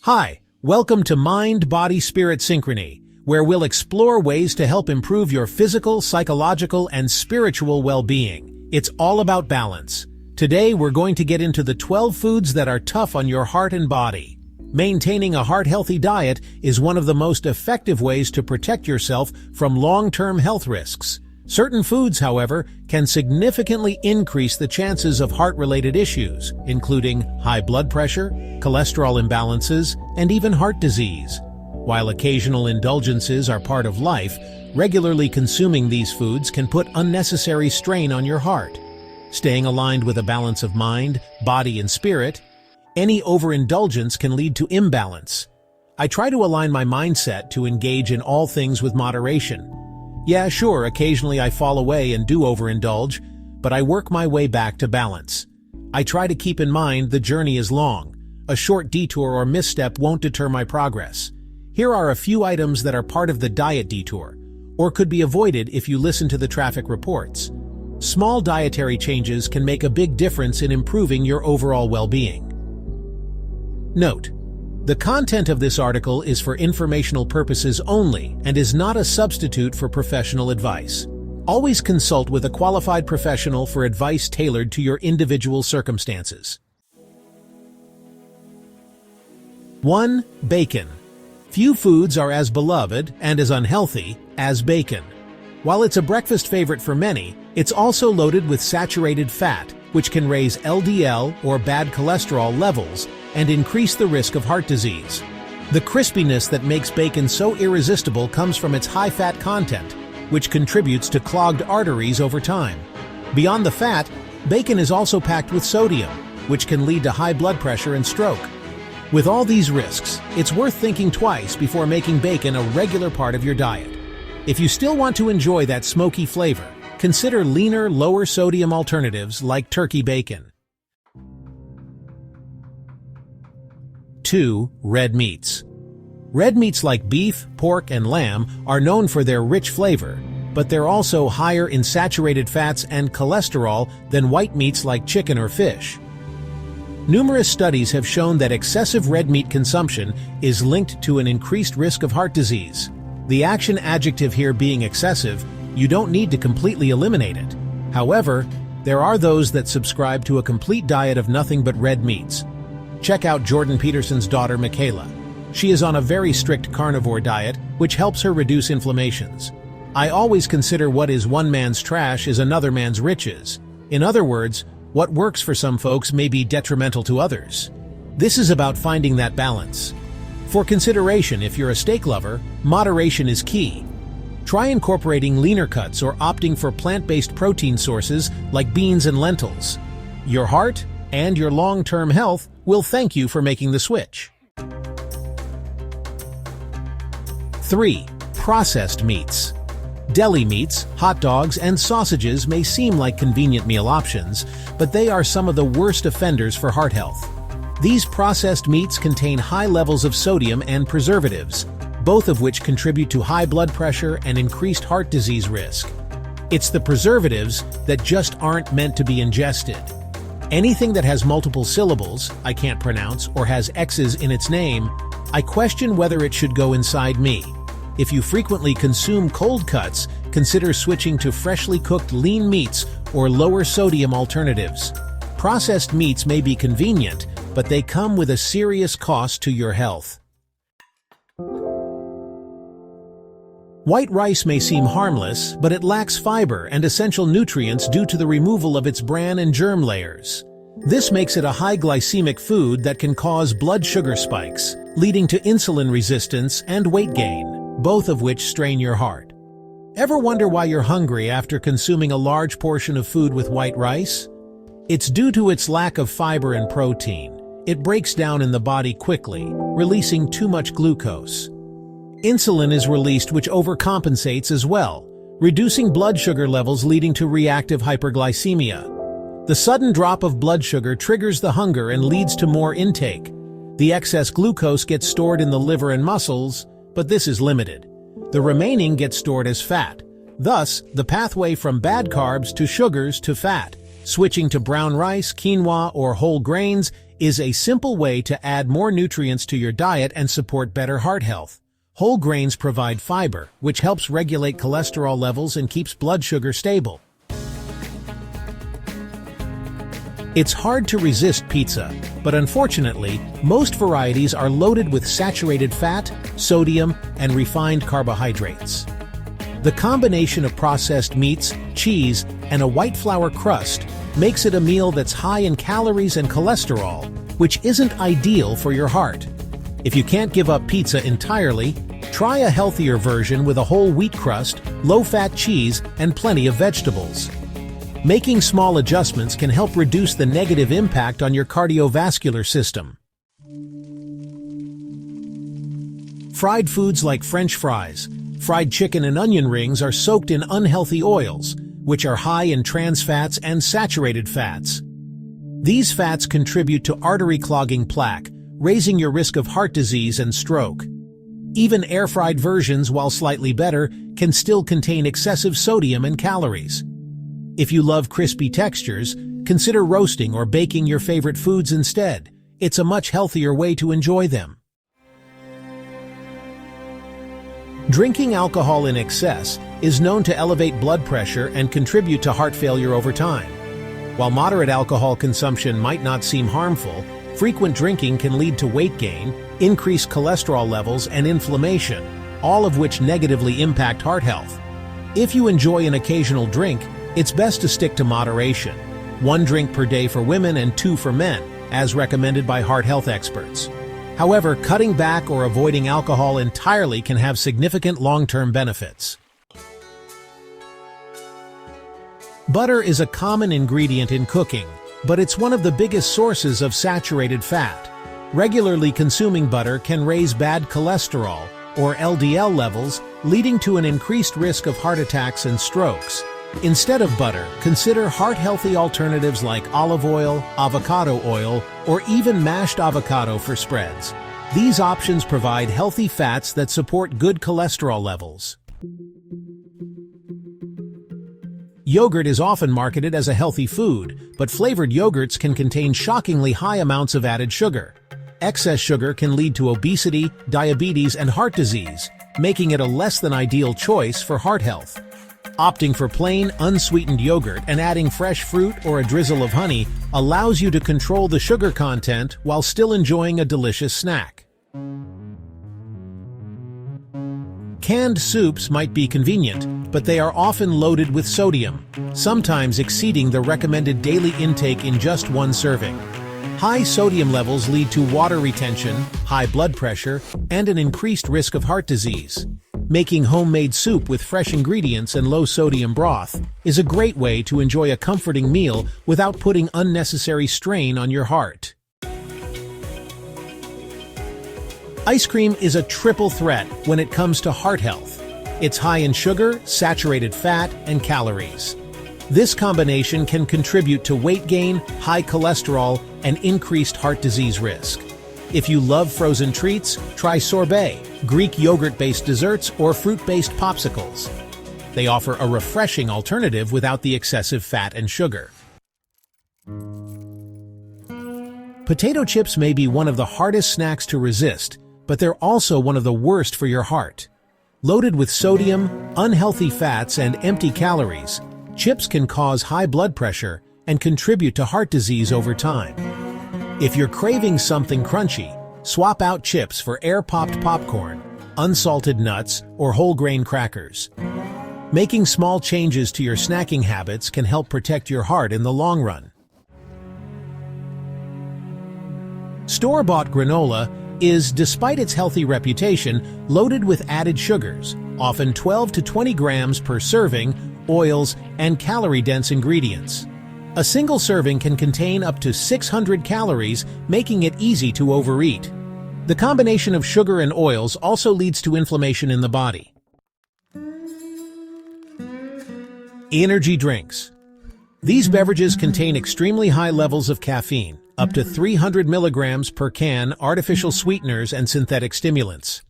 Hi, welcome to Mind, Body, Spirit Synchrony, where we'll explore ways to help improve your physical, psychological, and spiritual well-being. It's all about balance. Today, we're going to get into the 12 foods that are tough on your heart and body. Maintaining a heart-healthy diet is one of the most effective ways to protect yourself from long-term health risks. Certain foods, however, can significantly increase the chances of heart-related issues, including high blood pressure, cholesterol imbalances, and even heart disease. While occasional indulgences are part of life, regularly consuming these foods can put unnecessary strain on your heart. Staying aligned with a balance of mind, body, and spirit, any overindulgence can lead to imbalance. I try to align my mindset to engage in all things with moderation. Yeah, sure, occasionally I fall away and do overindulge, but I work my way back to balance. I try to keep in mind the journey is long. A short detour or misstep won't deter my progress. Here are a few items that are part of the diet detour, or could be avoided if you listen to the traffic reports. Small dietary changes can make a big difference in improving your overall well-being. Note: the content of this article is for informational purposes only and is not a substitute for professional advice. Always consult with a qualified professional for advice tailored to your individual circumstances. 1. Bacon. Few foods are as beloved and as unhealthy as bacon. While it's a breakfast favorite for many, it's also loaded with saturated fat, which can raise LDL or bad cholesterol levels and increase the risk of heart disease. The crispiness that makes bacon so irresistible comes from its high fat content, which contributes to clogged arteries over time. Beyond the fat, bacon is also packed with sodium, which can lead to high blood pressure and stroke. With all these risks, it's worth thinking twice before making bacon a regular part of your diet. If you still want to enjoy that smoky flavor, consider leaner, lower sodium alternatives like turkey bacon. 2. Red meats. Red meats like beef, pork, and lamb are known for their rich flavor, but they're also higher in saturated fats and cholesterol than white meats like chicken or fish. Numerous studies have shown that excessive red meat consumption is linked to an increased risk of heart disease. The action adjective here being excessive, you don't need to completely eliminate it. However, there are those that subscribe to a complete diet of nothing but red meats. Check out Jordan Peterson's daughter, Michaela. She is on a very strict carnivore diet, which helps her reduce inflammations. I always consider what is one man's trash is another man's riches. In other words, what works for some folks may be detrimental to others. This is about finding that balance. For consideration, if you're a steak lover, moderation is key. Try incorporating leaner cuts or opting for plant-based protein sources like beans and lentils. Your heart and your long-term health will thank you for making the switch. 3. Processed meats. Deli meats, hot dogs, and sausages may seem like convenient meal options, but they are some of the worst offenders for heart health. These processed meats contain high levels of sodium and preservatives, both of which contribute to high blood pressure and increased heart disease risk. It's the preservatives that just aren't meant to be ingested. Anything that has multiple syllables, I can't pronounce, or has X's in its name, I question whether it should go inside me. If you frequently consume cold cuts, consider switching to freshly cooked lean meats or lower sodium alternatives. Processed meats may be convenient, but they come with a serious cost to your health. White rice may seem harmless, but it lacks fiber and essential nutrients due to the removal of its bran and germ layers. This makes it a high glycemic food that can cause blood sugar spikes, leading to insulin resistance and weight gain, both of which strain your heart. Ever wonder why you're hungry after consuming a large portion of food with white rice? It's due to its lack of fiber and protein. It breaks down in the body quickly, releasing too much glucose. Insulin is released, which overcompensates as well, reducing blood sugar levels leading to reactive hyperglycemia. The sudden drop of blood sugar triggers the hunger and leads to more intake. The excess glucose gets stored in the liver and muscles, but this is limited. The remaining gets stored as fat. Thus, the pathway from bad carbs to sugars to fat. Switching to brown rice, quinoa, or whole grains is a simple way to add more nutrients to your diet and support better heart health. Whole grains provide fiber, which helps regulate cholesterol levels and keeps blood sugar stable. It's hard to resist pizza, but unfortunately, most varieties are loaded with saturated fat, sodium, and refined carbohydrates. The combination of processed meats, cheese, and a white flour crust makes it a meal that's high in calories and cholesterol, which isn't ideal for your heart. If you can't give up pizza entirely, try a healthier version with a whole wheat crust, low-fat cheese, and plenty of vegetables. Making small adjustments can help reduce the negative impact on your cardiovascular system. Fried foods like French fries, fried chicken, and onion rings are soaked in unhealthy oils, which are high in trans fats and saturated fats. These fats contribute to artery-clogging plaque, raising your risk of heart disease and stroke. Even air-fried versions, while slightly better, can still contain excessive sodium and calories. If you love crispy textures, consider roasting or baking your favorite foods instead. It's a much healthier way to enjoy them. Drinking alcohol in excess is known to elevate blood pressure and contribute to heart failure over time. While moderate alcohol consumption might not seem harmful, frequent drinking can lead to weight gain, increased cholesterol levels, and inflammation, all of which negatively impact heart health. If you enjoy an occasional drink, it's best to stick to moderation. 1 drink per day for women and 2 for men, as recommended by heart health experts. However, cutting back or avoiding alcohol entirely can have significant long-term benefits. Butter is a common ingredient in cooking, but it's one of the biggest sources of saturated fat. Regularly consuming butter can raise bad cholesterol, or LDL levels, leading to an increased risk of heart attacks and strokes. Instead of butter, consider heart-healthy alternatives like olive oil, avocado oil, or even mashed avocado for spreads. These options provide healthy fats that support good cholesterol levels. Yogurt is often marketed as a healthy food, but flavored yogurts can contain shockingly high amounts of added sugar. Excess sugar can lead to obesity, diabetes, and heart disease, making it a less than ideal choice for heart health. Opting for plain, unsweetened yogurt and adding fresh fruit or a drizzle of honey allows you to control the sugar content while still enjoying a delicious snack. Canned soups might be convenient, but they are often loaded with sodium, sometimes exceeding the recommended daily intake in just 1 serving. High sodium levels lead to water retention, high blood pressure, and an increased risk of heart disease. Making homemade soup with fresh ingredients and low-sodium broth is a great way to enjoy a comforting meal without putting unnecessary strain on your heart. Ice cream is a triple threat when it comes to heart health. It's high in sugar, saturated fat, and calories. This combination can contribute to weight gain, high cholesterol, and increased heart disease risk. If you love frozen treats, try sorbet, Greek yogurt-based desserts, or fruit-based popsicles. They offer a refreshing alternative without the excessive fat and sugar. Potato chips may be one of the hardest snacks to resist, but they're also one of the worst for your heart. Loaded with sodium, unhealthy fats, and empty calories, chips can cause high blood pressure and contribute to heart disease over time. If you're craving something crunchy, swap out chips for air-popped popcorn, unsalted nuts, or whole grain crackers. Making small changes to your snacking habits can help protect your heart in the long run. Store-bought granola is, despite its healthy reputation, loaded with added sugars, often 12 to 20 grams per serving, oils, and calorie-dense ingredients. A single serving can contain up to 600 calories, making it easy to overeat. The combination of sugar and oils also leads to inflammation in the body. Energy drinks. These beverages contain extremely high levels of caffeine, up to 300 milligrams per can, artificial sweeteners, and synthetic stimulants.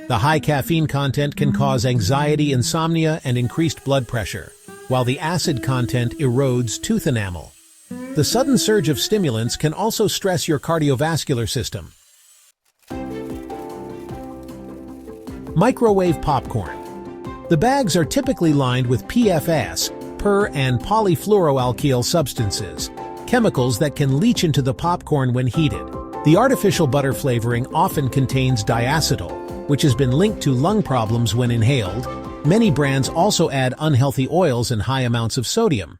The high caffeine content can cause anxiety, insomnia, and increased blood pressure. while the acid content erodes tooth enamel. The sudden surge of stimulants can also stress your cardiovascular system. Microwave popcorn. The bags are typically lined with PFS, per and polyfluoroalkyl substances, chemicals that can leach into the popcorn when heated. The artificial butter flavoring often contains diacetyl, which has been linked to lung problems when inhaled. Many brands also add unhealthy oils and high amounts of sodium.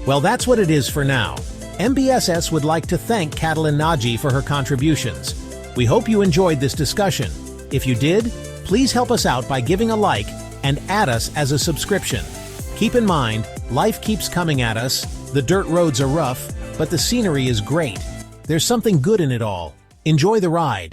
Well, that's what it is for now. MBSS would like to thank Catalin Naji for her contributions. We hope you enjoyed this discussion. If you did, please help us out by giving a like and add us as a subscription. Keep in mind, life keeps coming at us, the dirt roads are rough, but the scenery is great. There's something good in it all. Enjoy the ride.